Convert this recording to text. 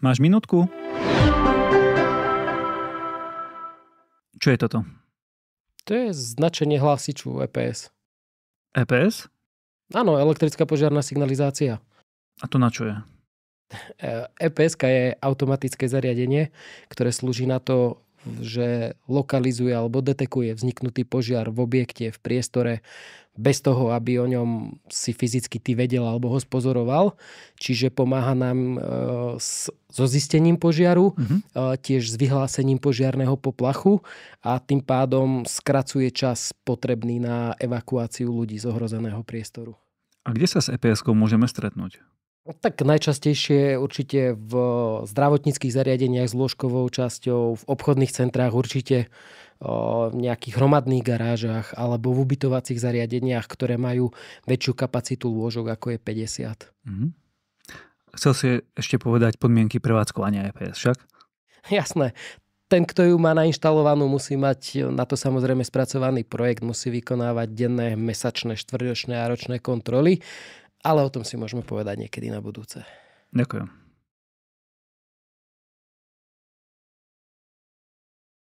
Máš minútku? Čo je toto? To je značenie hlásiču EPS. EPS? Áno, elektrická požiarna signalizácia. A to na čo je? EPS je automatické zariadenie, ktoré slúži na to, že lokalizuje alebo detekuje vzniknutý požiar v objekte, v priestore, bez toho, aby o ňom si fyzicky ty vedel alebo ho spozoroval. Čiže pomáha nám so zistením požiaru, tiež s vyhlásením požiarneho poplachu a tým pádom skracuje čas potrebný na evakuáciu ľudí z ohrozeného priestoru. A kde sa s EPS-kou môžeme stretnúť? Tak najčastejšie určite v zdravotníckych zariadeniach s lôžkovou časťou, v obchodných centrách určite, v nejakých hromadných garážach alebo v ubytovacích zariadeniach, ktoré majú väčšiu kapacitu lôžok ako je 50. Chcel si ešte povedať podmienky prevádzkovania EPS však? Jasné. Ten, kto ju má nainštalovanú, musí mať na to samozrejme spracovaný projekt, musí vykonávať denné, mesačné, štvrťročné a ročné kontroly. Ale o tom si môžeme povedať niekedy na budúce. Ďakujem.